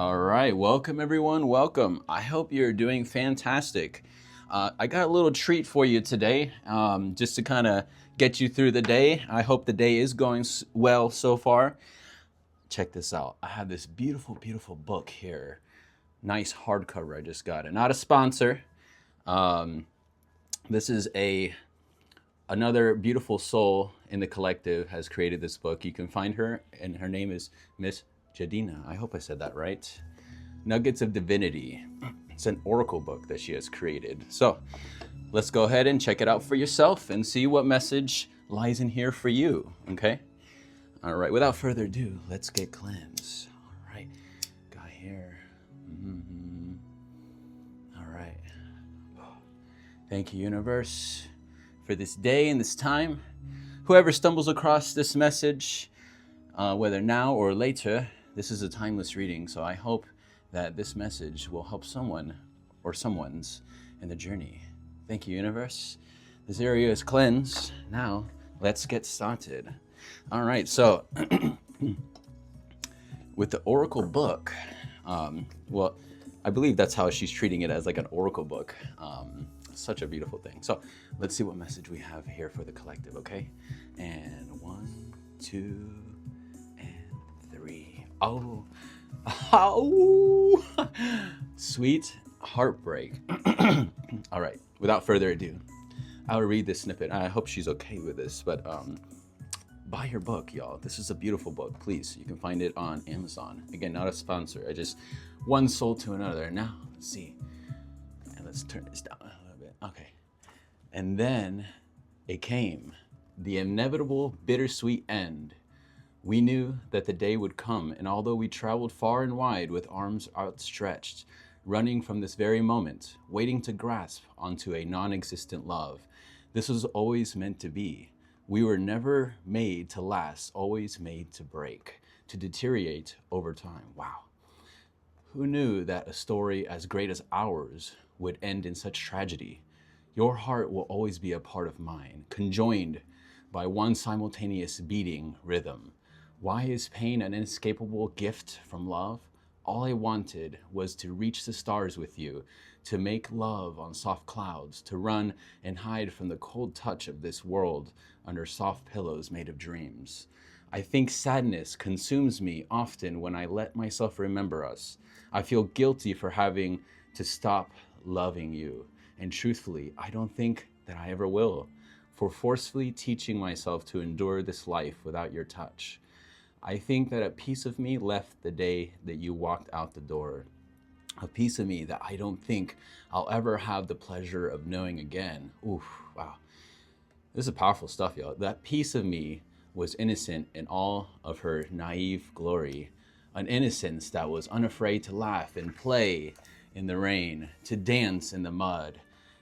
All right, welcome everyone. Welcome. I hope you're doing fantastic. I got a little treat for you today, just to kind of get you through the day. I hope the day is going well so far. Check this out. I have this beautiful, beautiful book here. Nice hardcover. I just got it. Not a sponsor. Um, this is another beautiful soul in the collective has created this book. You can find her, and her name is Miss Jhadina. I hope I said that right. Nuggets of Divinity. It's an oracle book that she has created. So let's go ahead and check it out for yourself and see what message lies in here for you. Okay? All right, without further ado, let's get cleansed. All right, got here. All right. Thank you, universe, for this day and this time. Whoever stumbles across this message, whether now or later, this is a timeless reading, so I hope that this message will help someone or someone's in the journey. Thank you, universe. This area is cleansed. Now, let's get started. All right, so with the oracle book, well, I believe that's how she's treating it, as like an oracle book. Such a beautiful thing. So let's see what message we have here for the collective, okay? And 1, 2, and 3. Oh, sweet heartbreak. All right, without further ado, I'll read this snippet. I hope she's okay with this, but buy her book, y'all. This is a beautiful book. Please, you can find it on Amazon. Again, not a sponsor. I just one soul to another. Now, let's see. And let's turn this down a little bit. Okay. And then it came, the inevitable bittersweet end. We knew that the day would come, and although we traveled far and wide with arms outstretched, running from this very moment, waiting to grasp onto a non-existent love, this was always meant to be. We were never made to last, always made to break, to deteriorate over time. Wow. Who knew that a story as great as ours would end in such tragedy? Your heart will always be a part of mine, conjoined by one simultaneous beating rhythm. Why is pain an inescapable gift from love? All I wanted was to reach the stars with you, to make love on soft clouds, to run and hide from the cold touch of this world under soft pillows made of dreams. I think sadness consumes me often when I let myself remember us. I feel guilty for having to stop loving you. And truthfully, I don't think that I ever will, for forcefully teaching myself to endure this life without your touch. I think that a piece of me left the day that you walked out the door. A piece of me that I don't think I'll ever have the pleasure of knowing again. Oof, wow. This is powerful stuff, y'all. That piece of me was innocent in all of her naive glory. An innocence that was unafraid to laugh and play in the rain, to dance in the mud.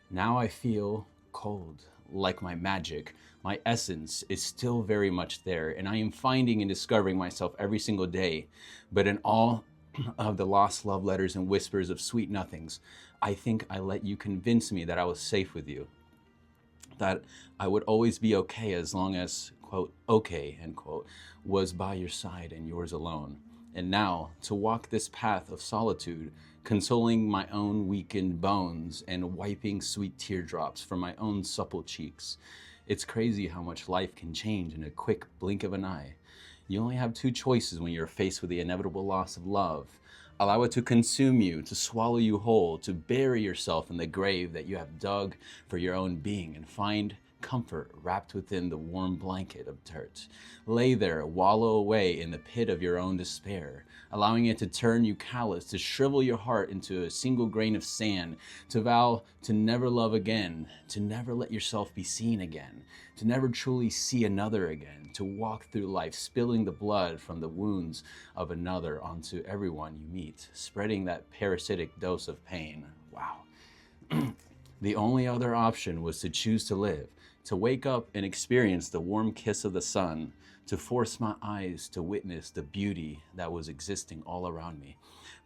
Now I feel cold, like my magic. My essence is still very much there, and I am finding and discovering myself every single day. But in all of the lost love letters and whispers of sweet nothings, I think I let you convince me that I was safe with you, that I would always be okay as long as, quote, okay, end quote, was by your side and yours alone. And now, to walk this path of solitude, consoling my own weakened bones and wiping sweet teardrops from my own supple cheeks. It's crazy how much life can change in a quick blink of an eye. You only have two choices when you're faced with the inevitable loss of love. Allow it to consume you, to swallow you whole, to bury yourself in the grave that you have dug for your own being, and find comfort wrapped within the warm blanket of dirt. Lay there, wallow away in the pit of your own despair, allowing it to turn you callous, to shrivel your heart into a single grain of sand, to vow to never love again, to never let yourself be seen again, to never truly see another again, to walk through life spilling the blood from the wounds of another onto everyone you meet, spreading that parasitic dose of pain. Wow. The only other option was to choose to live, to wake up and experience the warm kiss of the sun, to force my eyes to witness the beauty that was existing all around me.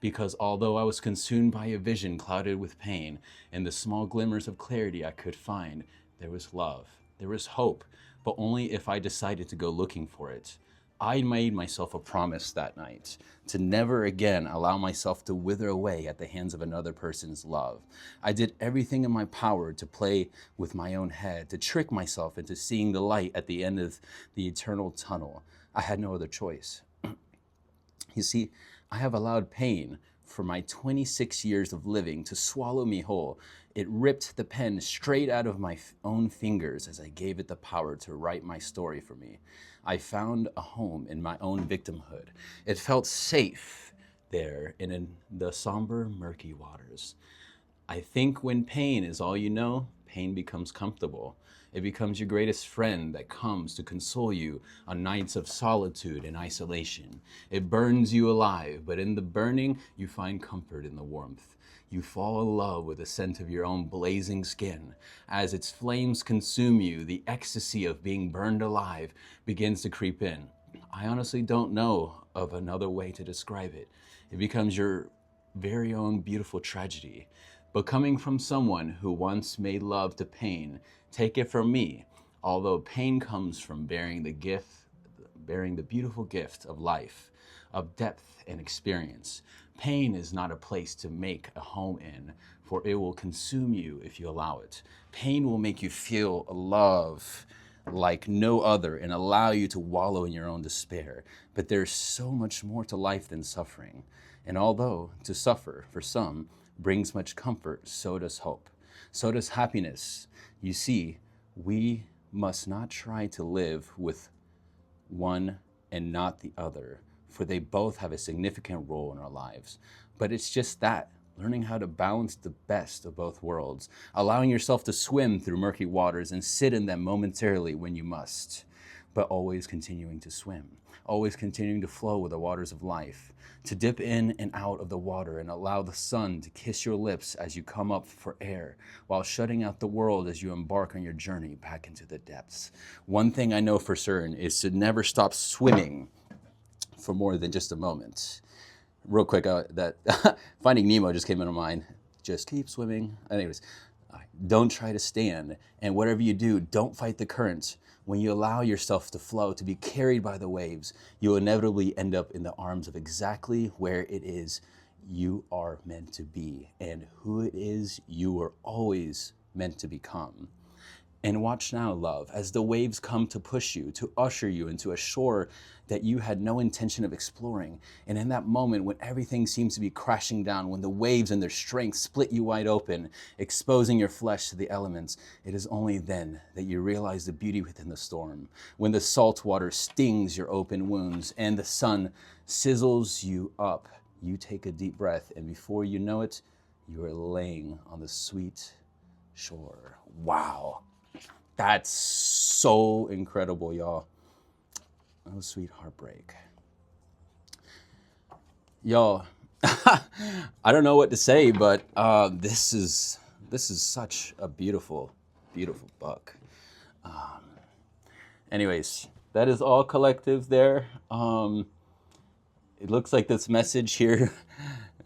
Because although I was consumed by a vision clouded with pain, and the small glimmers of clarity I could find, there was love, there was hope, but only if I decided to go looking for it. I made myself a promise that night to never again allow myself to wither away at the hands of another person's love. I did everything in my power to play with my own head, to trick myself into seeing the light at the end of the eternal tunnel. I had no other choice. You see, I have allowed pain for my 26 years of living to swallow me whole. It ripped the pen straight out of my own fingers as I gave it the power to write my story for me. I found a home in my own victimhood. It felt safe there in the somber, murky waters. I think when pain is all you know, pain becomes comfortable. It becomes your greatest friend that comes to console you on nights of solitude and isolation. It burns you alive, but in the burning, you find comfort in the warmth. You fall in love with the scent of your own blazing skin. As its flames consume you, the ecstasy of being burned alive begins to creep in. I honestly don't know of another way to describe it. It becomes your very own beautiful tragedy. But coming from someone who once made love to pain, take it from me, although pain comes from bearing the beautiful gift of life, of depth and experience. Pain is not a place to make a home in, for it will consume you if you allow it. Pain will make you feel love like no other and allow you to wallow in your own despair. But there's so much more to life than suffering. And although to suffer, for some, brings much comfort, so does hope. So does happiness. You see, we must not try to live with one and not the other, for they both have a significant role in our lives. But it's just that, learning how to balance the best of both worlds, allowing yourself to swim through murky waters and sit in them momentarily when you must, but always continuing to swim, always continuing to flow with the waters of life, to dip in and out of the water and allow the sun to kiss your lips as you come up for air, while shutting out the world as you embark on your journey back into the depths. One thing I know for certain is to never stop swimming for more than just a moment. Real quick, that Finding Nemo just came into mind. Just keep swimming. Anyways, don't try to stand. And whatever you do, don't fight the current. When you allow yourself to flow, to be carried by the waves, you will inevitably end up in the arms of exactly where it is you are meant to be and who it is you were always meant to become. And watch now, love, as the waves come to push you, to usher you into a shore that you had no intention of exploring. And in that moment, when everything seems to be crashing down, when the waves and their strength split you wide open, exposing your flesh to the elements, it is only then that you realize the beauty within the storm. When the salt water stings your open wounds and the sun sizzles you up, you take a deep breath, and before you know it, you are laying on the sweet shore. Wow. That's so incredible, y'all. Oh, sweet heartbreak. Y'all, I don't know what to say, but this is such a beautiful, beautiful book. Anyways, that is all collective there. It looks like this message here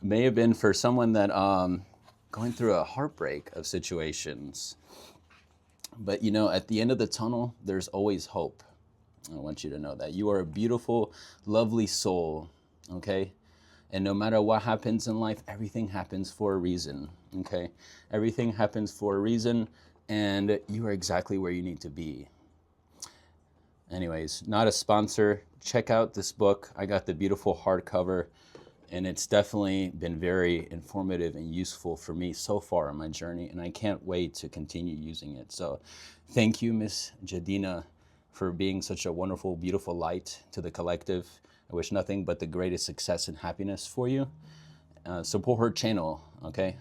may have been for someone that going through a heartbreak of situations. But you know, at the end of the tunnel, there's always hope. I want you to know that. You are a beautiful, lovely soul, okay? And no matter what happens in life, everything happens for a reason, okay? Everything happens for a reason, and you are exactly where you need to be. Anyways, not a sponsor. Check out this book. I got the beautiful hardcover, and it's definitely been very informative and useful for me so far on my journey, and I can't wait to continue using it. So thank you, Miss Jhadina, for being such a wonderful, beautiful light to the collective. I wish nothing but the greatest success and happiness for you. Support her channel, okay?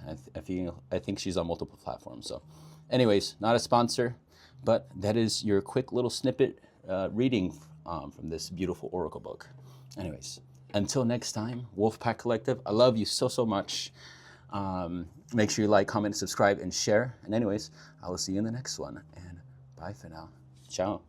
I think she's on multiple platforms. So anyways, not a sponsor, but that is your quick little snippet reading from this beautiful Oracle book. Anyways. Until next time, Wolfpack Collective, I love you so, so much. Make sure you like, comment, subscribe, and share. And anyways, I will see you in the next one. And bye for now. Ciao.